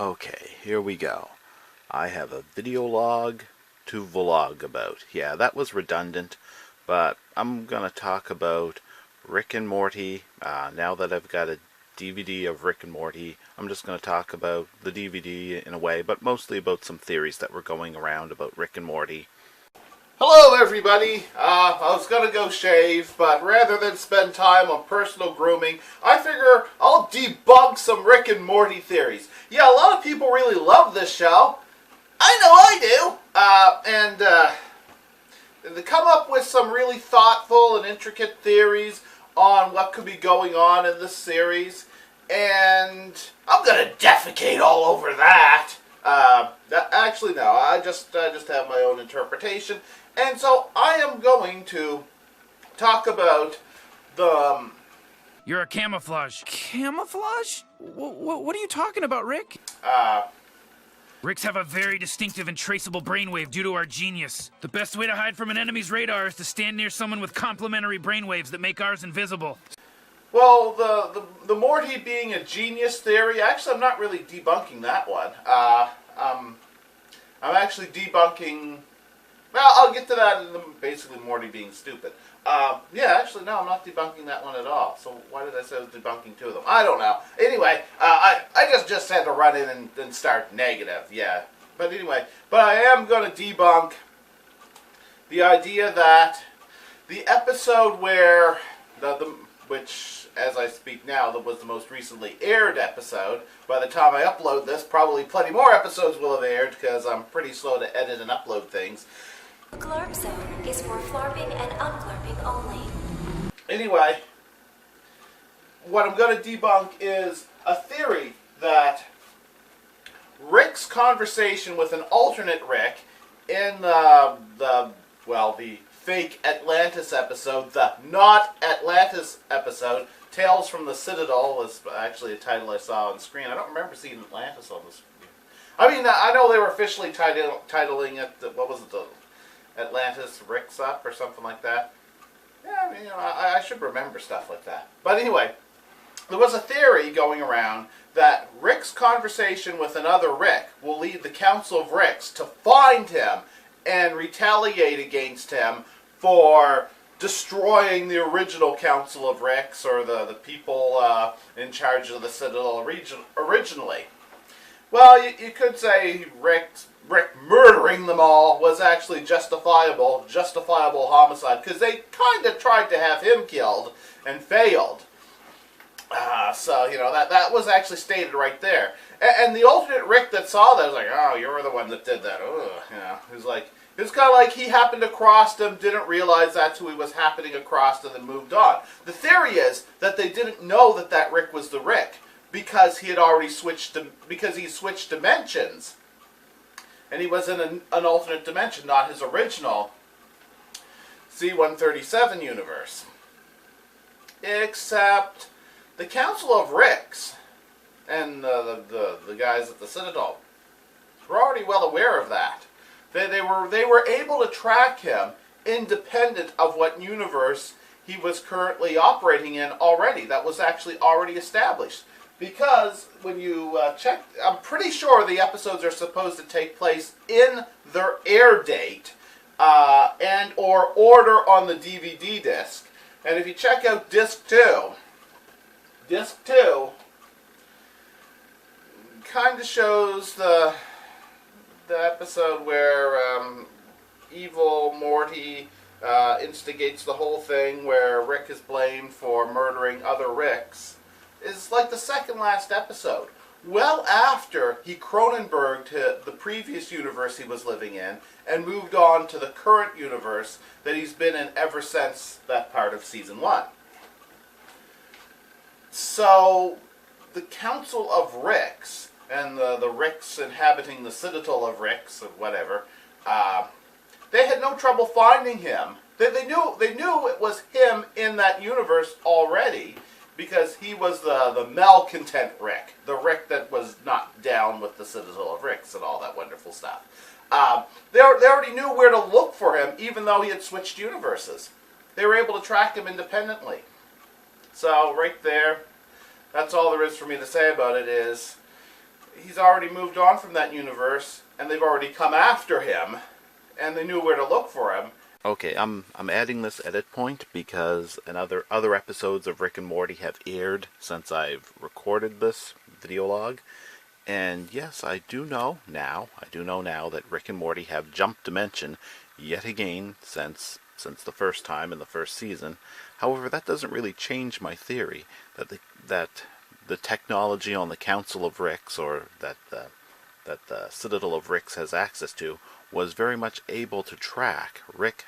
Okay, here we go. I have a video log to vlog about. Yeah, that was redundant, but I'm gonna talk about Rick and Morty. Now that I've got a DVD of Rick and Morty, I'm just gonna talk about the DVD in a way, but mostly about some theories that were going around about Rick and Morty. Hello everybody! I was gonna go shave, but rather than spend time on personal grooming, I figure I'll debunk some Rick and Morty theories. Yeah, a lot of people really love this show. I know I do! They come up with some really thoughtful and intricate theories on what could be going on in this series, and I'm gonna defecate all over that. Actually, no, I just have my own interpretation. And so I am going to talk about the... You're a camouflage. Camouflage? What are you talking about, Rick? Ricks have a very distinctive and traceable brainwave due to our genius. The best way to hide from an enemy's radar is to stand near someone with complementary brainwaves that make ours invisible. Well, the Morty being a genius theory, actually I'm not really debunking that one. I'm actually debunking... Well, I'll get to that in basically Morty being stupid. Yeah, actually, no, I'm not debunking that one at all. So why did I say I was debunking two of them? I don't know. Anyway, I just had to run in and start negative, yeah. But anyway, I am going to debunk the idea that the episode where, which, as I speak now, that was the most recently aired episode. By the time I upload this, probably plenty more episodes will have aired because I'm pretty slow to edit and upload things. The glurp zone is for flurping and unglurping only. Anyway, what I'm going to debunk is a theory that Rick's conversation with an alternate Rick in the fake Atlantis episode, the not Atlantis episode, Tales from the Citadel was actually a title I saw on screen. I don't remember seeing Atlantis on the screen. I mean, I know they were officially titling it, what was it, the Atlantis Rick's Up or something like that. Yeah, I mean, I should remember stuff like that. But anyway, there was a theory going around that Rick's conversation with another Rick will lead the Council of Ricks to find him and retaliate against him for destroying the original Council of Ricks, or the people in charge of the Citadel originally. Well, you could say Rick murdering them all was actually justifiable homicide, because they kind of tried to have him killed and failed. So, you know, that was actually stated right there. And the alternate Rick that saw that was like, oh, you were the one that did that. Ugh, you know, it was kind of like he happened across them, didn't realize that's who he was happening across, and then moved on. The theory is that they didn't know that Rick was the Rick, because he had already switched dimensions. And he was in an alternate dimension, not his original C-137 universe. Except the Council of Ricks and the guys at the Citadel were already well aware of that. They were able to track him independent of what universe he was currently operating in already. That was actually already established. Because when you check, I'm pretty sure the episodes are supposed to take place in their air date and or order on the DVD disc. And if you check out disc 2 kind of shows the episode where evil Morty instigates the whole thing, where Rick is blamed for murdering other Ricks. Is like the second last episode. Well after he Cronenberged the previous universe he was living in and moved on to the current universe that he's been in ever since that part of season 1. So the Council of Ricks and the Ricks inhabiting the Citadel of Ricks or whatever, they had no trouble finding him. They knew it was him in that universe already, because he was the malcontent Rick. The Rick that was not down with the Citadel of Ricks and all that wonderful stuff. They already knew where to look for him, even though he had switched universes. They were able to track him independently. So, right there, that's all there is for me to say about it is, he's already moved on from that universe, and they've already come after him, and they knew where to look for him. Okay, I'm adding this edit point because other episodes of Rick and Morty have aired since I've recorded this video log. And yes, I do know now that Rick and Morty have jumped dimension yet again since the first time in the first season. However, that doesn't really change my theory that the technology on the Council of Ricks, or that the Citadel of Ricks has access to, was very much able to track Rick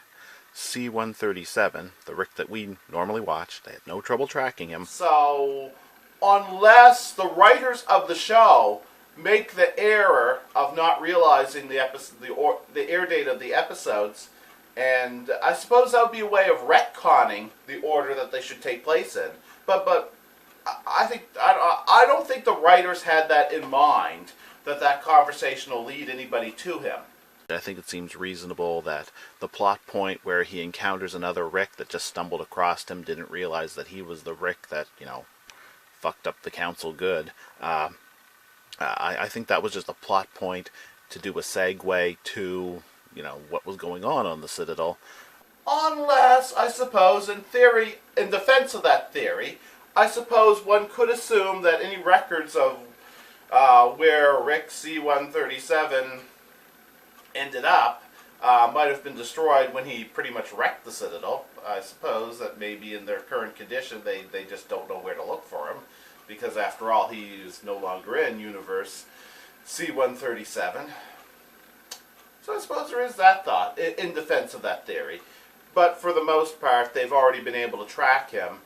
C-137, the Rick that we normally watch. They had no trouble tracking him. So, unless the writers of the show make the error of not realizing the air date of the episodes, and I suppose that would be a way of retconning the order that they should take place in. But I don't think the writers had that in mind, that conversation will lead anybody to him. I think it seems reasonable that the plot point where he encounters another Rick that just stumbled across him, didn't realize that he was the Rick that, fucked up the council good. I think that was just a plot point to do a segue to, what was going on the Citadel. Unless, I suppose, in theory, in defense of that theory, I suppose one could assume that any records of where Rick C-137 ended up might have been destroyed when he pretty much wrecked the Citadel. I suppose that maybe in their current condition they just don't know where to look for him, because after all he is no longer in universe C-137. So I suppose there is that thought in defense of that theory. But for the most part they've already been able to track him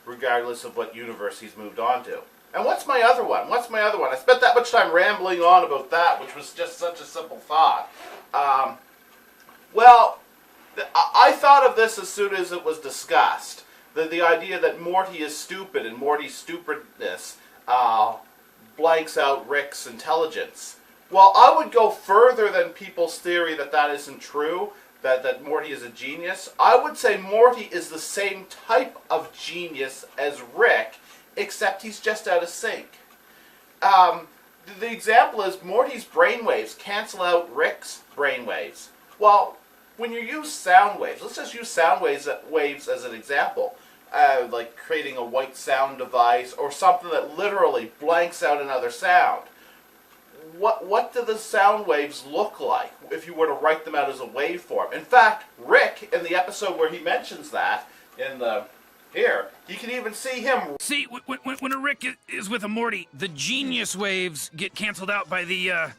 regardless of what universe he's moved on to. And what's my other one? I spent that much time rambling on about that, which was just such a simple thought. Well, I thought of this as soon as it was discussed. The idea that Morty is stupid, and Morty's stupidness blanks out Rick's intelligence. Well, I would go further than people's theory that isn't true, that Morty is a genius. I would say Morty is the same type of genius as Rick, except he's just out of sync. The example is Morty's brainwaves cancel out Rick's brainwaves. Well, when you use sound waves, let's just use sound waves as an example, like creating a white sound device or something that literally blanks out another sound. What do the sound waves look like if you were to write them out as a waveform? In fact, Rick, in the episode where he mentions that, here, you can even see him. See, when a Rick is with a Morty, the genius waves get canceled out by the,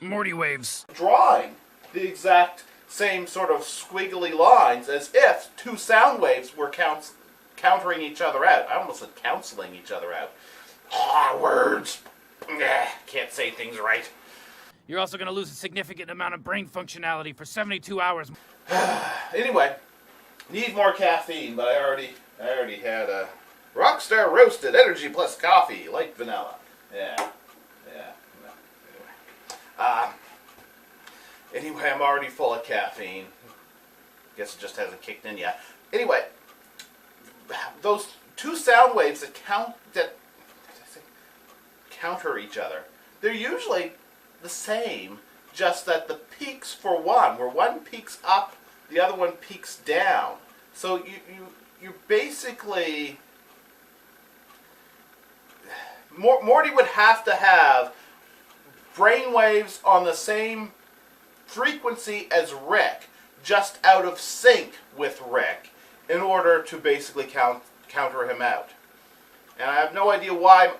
Morty waves. Drawing the exact same sort of squiggly lines as if two sound waves were countering each other out. I almost said counseling each other out. Words. Can't say things right. You're also going to lose a significant amount of brain functionality for 72 hours. Anyway, need more caffeine, but I already had a Rockstar Roasted Energy Plus Coffee, light vanilla. Yeah. Anyway, I'm already full of caffeine. Guess it just hasn't kicked in yet. Anyway, those two sound waves that counter each other, they're usually the same, just that the peaks for one, where one peaks up, the other one peaks down. So you basically, Morty would have to have brainwaves on the same frequency as Rick, just out of sync with Rick, in order to basically counter him out. And I have no idea why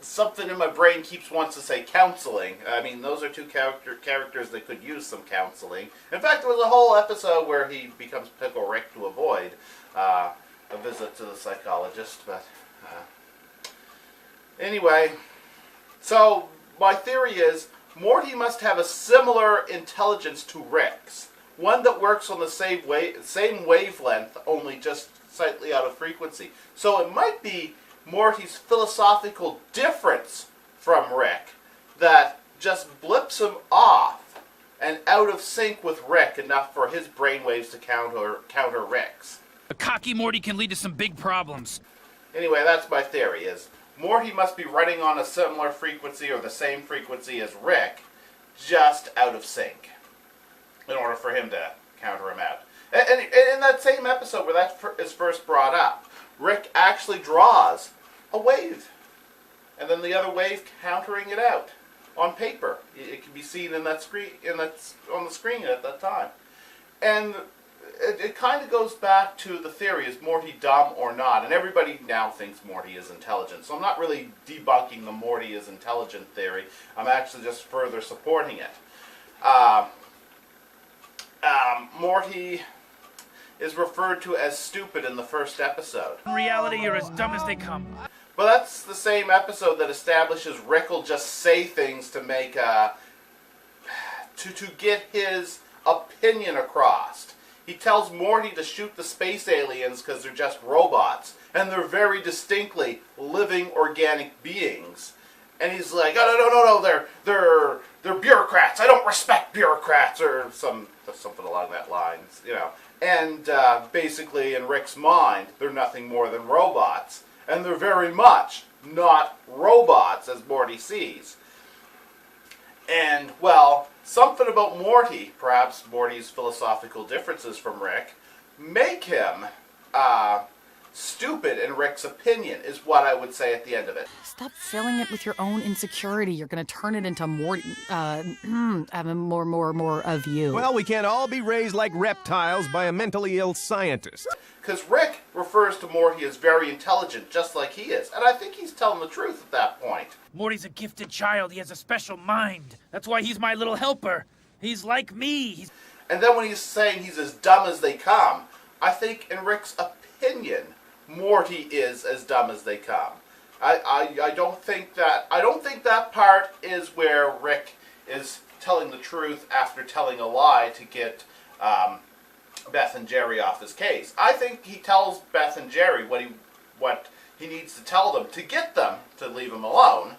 something in my brain wants to say counseling. I mean, those are two characters that could use some counseling. In fact, there was a whole episode where he becomes Pickle Rick to avoid a visit to the psychologist. But anyway, so my theory is Morty must have a similar intelligence to Rick's. One that works on the same wavelength, only just slightly out of frequency. So it might be Morty's philosophical difference from Rick that just blips him off and out of sync with Rick enough for his brainwaves to counter Rick's. A cocky Morty can lead to some big problems. Anyway, that's my theory, is Morty must be running on a similar frequency or the same frequency as Rick, just out of sync, in order for him to counter him out. And in that same episode where that is first brought up, Rick actually draws a wave, and then the other wave countering it out on paper. It can be seen in that screen, on the screen at that time. And it kind of goes back to the theory, is Morty dumb or not? And everybody now thinks Morty is intelligent. So I'm not really debunking the Morty is intelligent theory. I'm actually just further supporting it. Morty is referred to as stupid in the first episode. In reality, you're as dumb as they come. But that's the same episode that establishes Rick will just say things to make to get his opinion across. He tells Morty to shoot the space aliens because they're just robots, and they're very distinctly living organic beings. And he's like, oh, no, they're bureaucrats. I don't respect bureaucrats, or something along that lines, you know. And basically, in Rick's mind, they're nothing more than robots, and they're very much not robots as Morty sees. And, well, something about Morty, perhaps Morty's philosophical differences from Rick, make him stupid in Rick's opinion, is what I would say at the end of it. Stop filling it with your own insecurity. You're going to turn it into more of you. Well, we can't all be raised like reptiles by a mentally ill scientist. Because Rick refers to Morty as very intelligent, just like he is. And I think he's telling the truth at that point. Morty's a gifted child. He has a special mind. That's why he's my little helper. He's like me. And then when he's saying he's as dumb as they come, I think in Rick's opinion, Morty is as dumb as they come. I don't think that part is where Rick is telling the truth after telling a lie to get Beth and Jerry off his case. I think he tells Beth and Jerry what he needs to tell them to get them to leave him alone.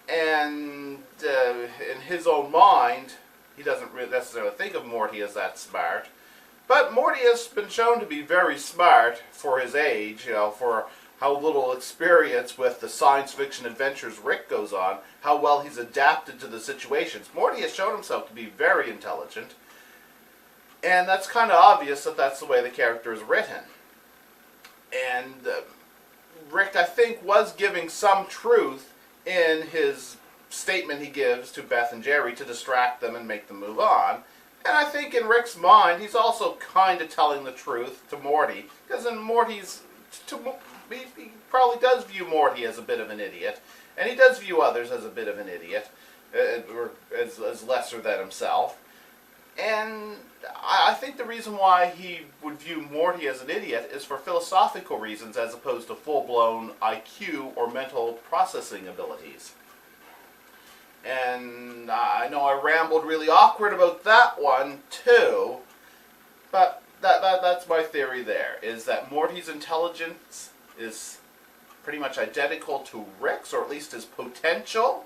And in his own mind, he doesn't really necessarily think of Morty as that smart. But Morty has been shown to be very smart for his age, you know, for how little experience with the science fiction adventures Rick goes on, how well he's adapted to the situations. Morty has shown himself to be very intelligent, and that's kind of obvious that that's the way the character is written. And Rick, I think, was giving some truth in his statement he gives to Beth and Jerry to distract them and make them move on. And I think in Rick's mind, he's also kind of telling the truth to Morty. Because in Morty's... he probably does view Morty as a bit of an idiot. And he does view others as a bit of an idiot. Or as lesser than himself. And I think the reason why he would view Morty as an idiot is for philosophical reasons as opposed to full-blown IQ or mental processing abilities. And I know I rambled really awkward about that one, too. But that's my theory there, is that Morty's intelligence is pretty much identical to Rick's, or at least his potential.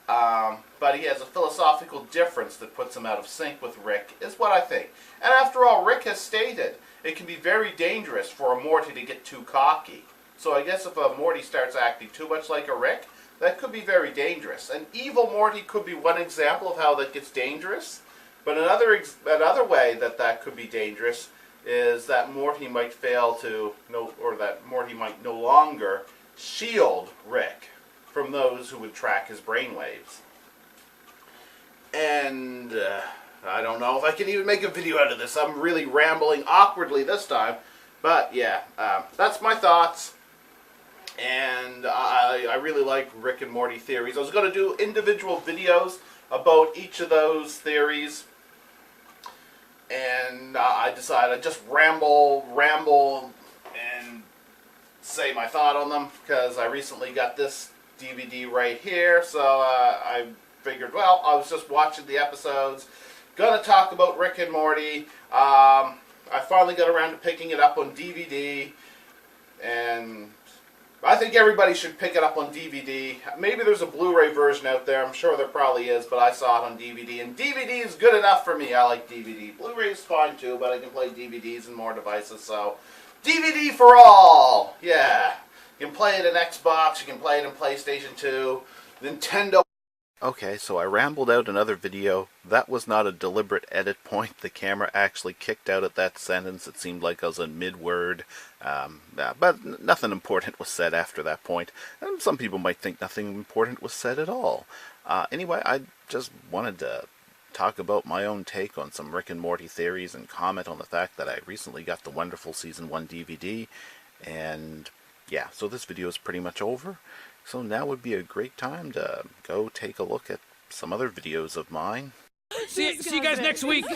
But he has a philosophical difference that puts him out of sync with Rick, is what I think. And after all, Rick has stated it can be very dangerous for a Morty to get too cocky. So I guess if a Morty starts acting too much like a Rick, that could be very dangerous. And evil Morty could be one example of how that gets dangerous. But another way that could be dangerous is that Morty might Morty might no longer shield Rick from those who would track his brainwaves. And I don't know if I can even make a video out of this. I'm really rambling awkwardly this time. But yeah, that's my thoughts. And I really like Rick and Morty theories. I was going to do individual videos about each of those theories. And I decided I'd just ramble and say my thought on them, because I recently got this DVD right here. So I figured, well, I was just watching the episodes, gonna talk about Rick and Morty. I finally got around to picking it up on DVD, and I think everybody should pick it up on DVD. Maybe there's a Blu-ray version out there. I'm sure there probably is, but I saw it on DVD. And DVD is good enough for me. I like DVD. Blu-ray is fine too, but I can play DVDs and more devices. So, DVD for all! Yeah. You can play it in Xbox, you can play it in PlayStation 2, Nintendo. Okay, so I rambled out another video. That was not a deliberate edit point. The camera actually kicked out at that sentence. It seemed like I was in mid-word. But nothing important was said after that point. And some people might think nothing important was said at all. Anyway, I just wanted to talk about my own take on some Rick and Morty theories and comment on the fact that I recently got the wonderful Season 1 DVD. And yeah, so this video is pretty much over. So now would be a great time to go take a look at some other videos of mine. See you guys next week.